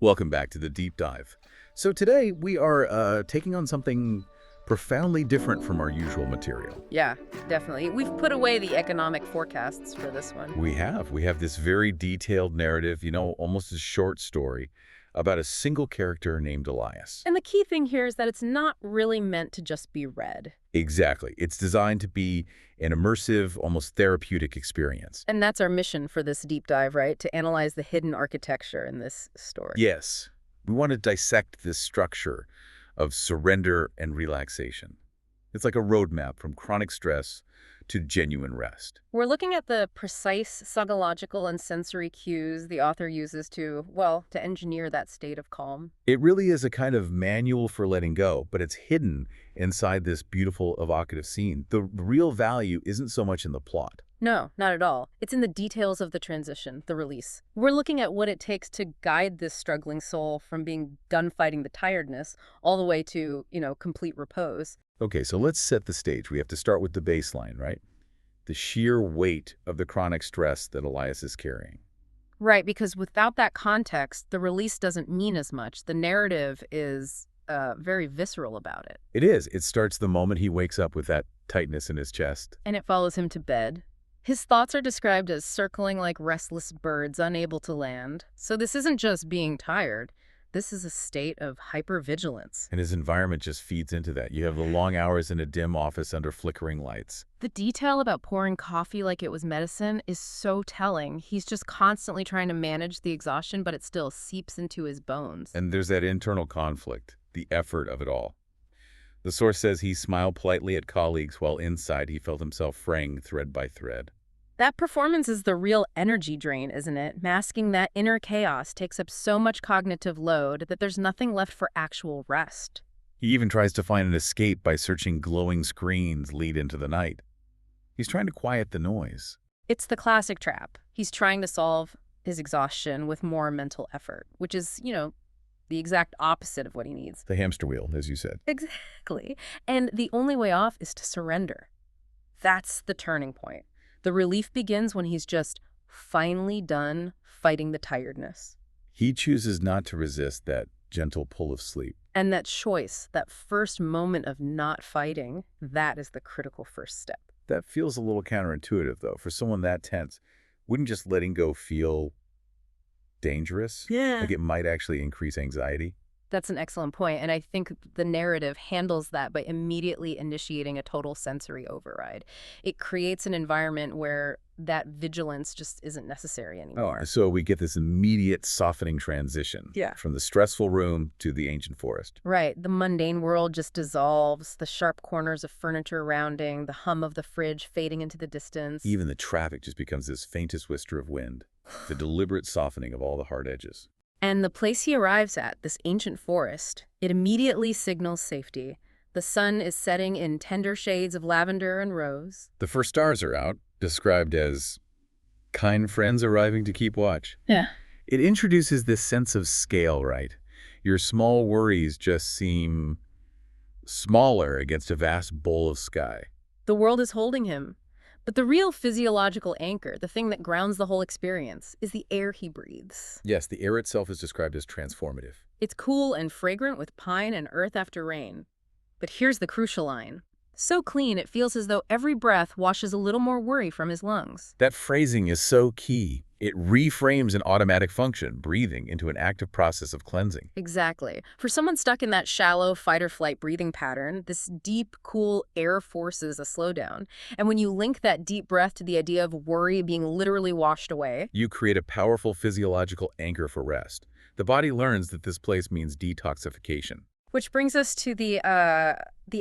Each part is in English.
Welcome back to the deep dive. So today we are taking on something profoundly different from our usual material. Yeah, definitely. We've put away the economic forecasts for this one. We have this very detailed narrative, almost a short story about a single character named Elias. And the key thing here is that it's not really meant to just be read. Exactly. It's designed to be an immersive, almost therapeutic experience. And that's our mission for this deep dive, right? To analyze the hidden architecture in this story. Yes, we want to dissect this structure of surrender and relaxation. It's like a roadmap from chronic stress to genuine rest. We're looking at the precise psychological and sensory cues the author uses to, well, to engineer that state of calm. It really is a kind of manual for letting go, but it's hidden inside this beautiful, evocative scene. The real value isn't so much in the plot. No, not at all. It's in the details of the transition, the release. We're looking at what it takes to guide this struggling soul from being done fighting the tiredness all the way to, complete repose. Okay, so let's set the stage. We have to start with the baseline, right? The sheer weight of the chronic stress that Elias is carrying. Right, because without that context, the release doesn't mean as much. The narrative is very visceral about it. It is. It starts the moment he wakes up with that tightness in his chest. And it follows him to bed. His thoughts are described as circling like restless birds unable to land. So this isn't just being tired. This is a state of hypervigilance. And his environment just feeds into that. You have the long hours in a dim office under flickering lights. The detail about pouring coffee like it was medicine is so telling. He's just constantly trying to manage the exhaustion, but it still seeps into his bones. And there's that internal conflict, the effort of it all. The source says he smiled politely at colleagues while inside he felt himself fraying thread by thread. That performance is the real energy drain, isn't it? Masking that inner chaos takes up so much cognitive load that there's nothing left for actual rest. He even tries to find an escape by searching glowing screens lead into the night. He's trying to quiet the noise. It's the classic trap. He's trying to solve his exhaustion with more mental effort, which is, the exact opposite of what he needs. The hamster wheel, as you said. Exactly. And the only way off is to surrender. That's the turning point. The relief begins when he's just finally done fighting the tiredness. He chooses not to resist that gentle pull of sleep. And that choice, that first moment of not fighting, that is the critical first step. That feels a little counterintuitive, though. For someone that tense, wouldn't just letting go feel dangerous? Yeah. Like it might actually increase anxiety? That's an excellent point, and I think the narrative handles that by immediately initiating a total sensory override. It creates an environment where that vigilance just isn't necessary anymore. Oh, so we get this immediate softening transition. Yeah. From the stressful room to the ancient forest. Right. The mundane world just dissolves, the sharp corners of furniture rounding, the hum of the fridge fading into the distance. Even the traffic just becomes this faintest whisper of wind, the deliberate softening of all the hard edges. And the place he arrives at, this ancient forest, it immediately signals safety. The sun is setting in tender shades of lavender and rose. The first stars are out, described as kind friends arriving to keep watch. Yeah. It introduces this sense of scale, right? Your small worries just seem smaller against a vast bowl of sky. The world is holding him. But the real physiological anchor, the thing that grounds the whole experience, is the air he breathes. Yes, the air itself is described as transformative. It's cool and fragrant with pine and earth after rain. But here's the crucial line. So clean, it feels as though every breath washes a little more worry from his lungs. That phrasing is so key. It reframes an automatic function, breathing, into an active process of cleansing. Exactly. For someone stuck in that shallow fight-or-flight breathing pattern, this deep, cool air forces a slowdown. And when you link that deep breath to the idea of worry being literally washed away, you create a powerful physiological anchor for rest. The body learns that this place means detoxification. Which brings us to the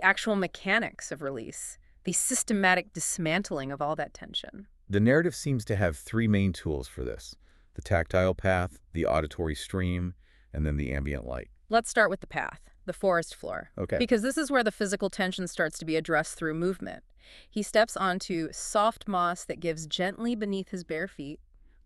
actual mechanics of release, the systematic dismantling of all that tension. The narrative seems to have three main tools for this: the tactile path, the auditory stream, and then the ambient light. Let's start with the path, the forest floor. Okay. Because this is where the physical tension starts to be addressed through movement. He steps onto soft moss that gives gently beneath his bare feet,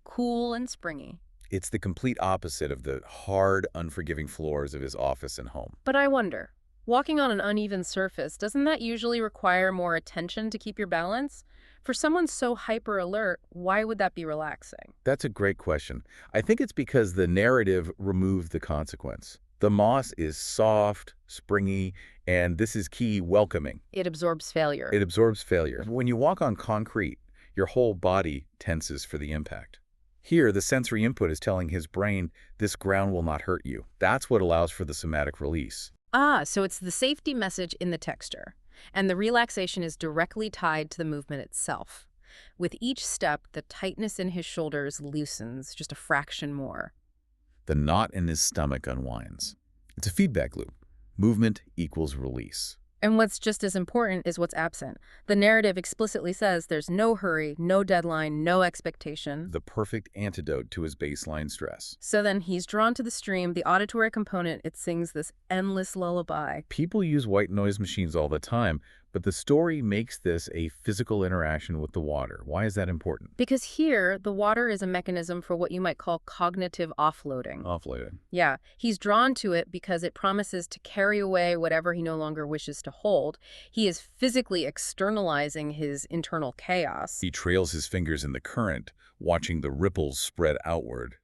cool and springy. It's the complete opposite of the hard, unforgiving floors of his office and home. But I wonder, walking on an uneven surface, doesn't that usually require more attention to keep your balance? For someone so hyper alert, why would that be relaxing? That's a great question. I think it's because the narrative removed the consequence. The moss is soft, springy, and this is key, welcoming. It absorbs failure. It absorbs failure. When you walk on concrete, your whole body tenses for the impact. Here, the sensory input is telling his brain, this ground will not hurt you. That's what allows for the somatic release. Ah, so it's the safety message in the texture. And the relaxation is directly tied to the movement itself. With each step, the tightness in his shoulders loosens just a fraction more. The knot in his stomach unwinds. It's a feedback loop. Movement equals release. And what's just as important is what's absent. The narrative explicitly says there's no hurry, no deadline, no expectation. The perfect antidote to his baseline stress. So then he's drawn to the stream, the auditory component. It sings this endless lullaby. People use white noise machines all the time, but the story makes this a physical interaction with the water. Why is that important? Because here, the water is a mechanism for what you might call cognitive offloading. Offloaded. Yeah, he's drawn to it because it promises to carry away whatever he no longer wishes to hold. He is physically externalizing his internal chaos. He trails his fingers in the current, watching the ripples spread outward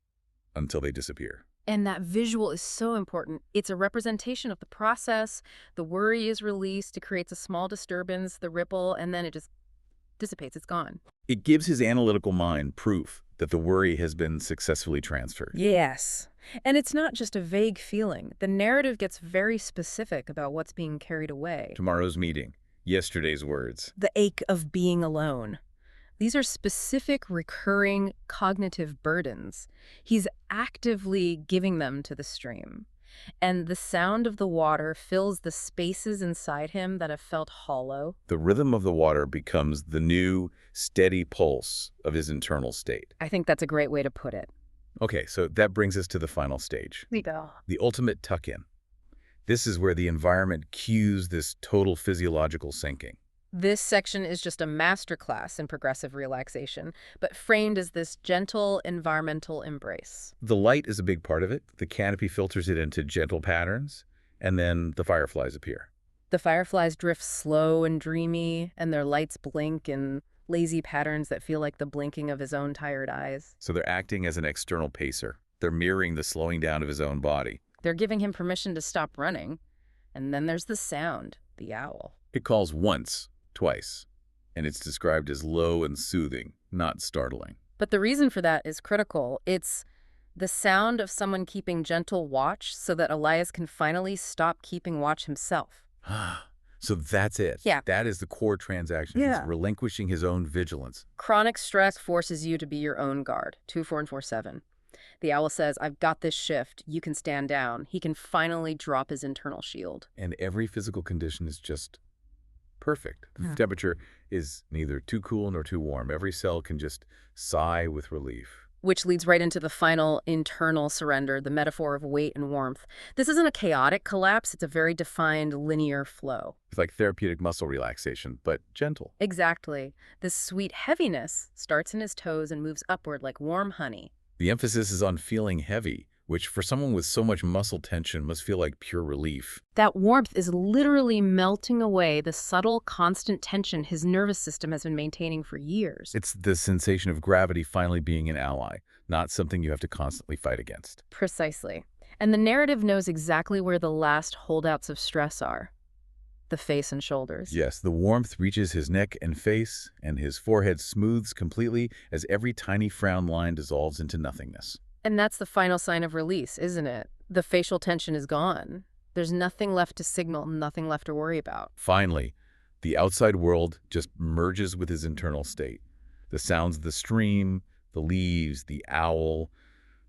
until they disappear. And that visual is so important. It's a representation of the process. The worry is released. It creates a small disturbance, the ripple, and then it just dissipates. It's gone. It gives his analytical mind proof that the worry has been successfully transferred. Yes. And it's not just a vague feeling. The narrative gets very specific about what's being carried away. Tomorrow's meeting. Yesterday's words. The ache of being alone. These are specific, recurring cognitive burdens. He's actively giving them to the stream. And the sound of the water fills the spaces inside him that have felt hollow. The rhythm of the water becomes the new, steady pulse of his internal state. I think that's a great way to put it. Okay, so that brings us to the final stage. The ultimate tuck-in. This is where the environment cues this total physiological sinking. This section is just a masterclass in progressive relaxation, but framed as this gentle environmental embrace. The light is a big part of it. The canopy filters it into gentle patterns, and then the fireflies appear. The fireflies drift slow and dreamy, and their lights blink in lazy patterns that feel like the blinking of his own tired eyes. So they're acting as an external pacer. They're mirroring the slowing down of his own body. They're giving him permission to stop running. And then there's the sound, the owl. It calls once, twice, and it's described as low and soothing, not startling. But the reason for that is critical. It's the sound of someone keeping gentle watch so that Elias can finally stop keeping watch himself. So that's it. Yeah. That is the core transaction. Yeah. He's relinquishing his own vigilance. Chronic stress forces you to be your own guard, 2, 4, and 4, 7. The owl says, I've got this shift. You can stand down. He can finally drop his internal shield. And every physical condition is just perfect. The Yeah. temperature is neither too cool nor too warm. Every cell can just sigh with relief. Which leads right into the final internal surrender, the metaphor of weight and warmth. This isn't a chaotic collapse. It's a very defined linear flow. It's like therapeutic muscle relaxation, but gentle. Exactly. This sweet heaviness starts in his toes and moves upward like warm honey. The emphasis is on feeling heavy, which for someone with so much muscle tension must feel like pure relief. That warmth is literally melting away the subtle, constant tension his nervous system has been maintaining for years. It's the sensation of gravity finally being an ally, not something you have to constantly fight against. Precisely. And the narrative knows exactly where the last holdouts of stress are. The face and shoulders. Yes, the warmth reaches his neck and face, and his forehead smooths completely as every tiny frown line dissolves into nothingness. And that's the final sign of release, isn't it? The facial tension is gone. There's nothing left to signal, nothing left to worry about. Finally, the outside world just merges with his internal state. The sounds of the stream, the leaves, the owl,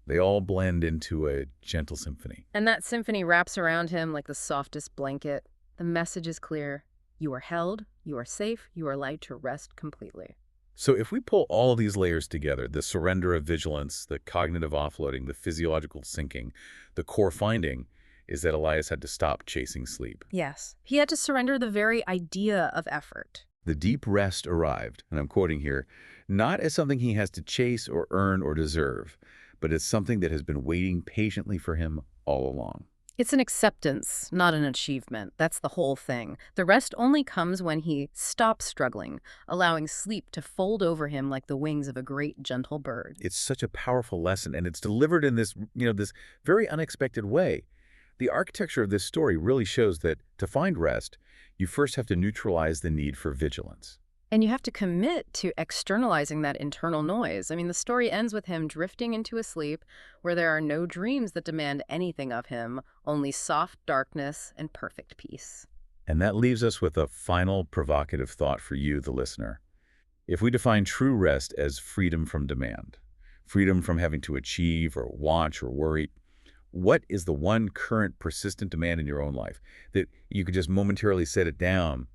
they all blend into a gentle symphony. And that symphony wraps around him like the softest blanket. The message is clear. You are held, you are safe, you are allowed to rest completely. So if we pull all these layers together, the surrender of vigilance, the cognitive offloading, the physiological sinking, the core finding is that Elias had to stop chasing sleep. Yes. He had to surrender the very idea of effort. The deep rest arrived, and I'm quoting here, not as something he has to chase or earn or deserve, but as something that has been waiting patiently for him all along. It's an acceptance, not an achievement. That's the whole thing. The rest only comes when he stops struggling, allowing sleep to fold over him like the wings of a great gentle bird. It's such a powerful lesson, and it's delivered in this very unexpected way. The architecture of this story really shows that to find rest, you first have to neutralize the need for vigilance. And you have to commit to externalizing that internal noise. I mean, the story ends with him drifting into a sleep where there are no dreams that demand anything of him, only soft darkness and perfect peace. And that leaves us with a final provocative thought for you, the listener. If we define true rest as freedom from demand, freedom from having to achieve or watch or worry, what is the one current persistent demand in your own life that you could just momentarily set it down,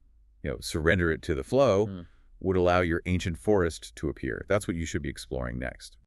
surrender it to the flow, would allow your ancient forest to appear? That's what you should be exploring next.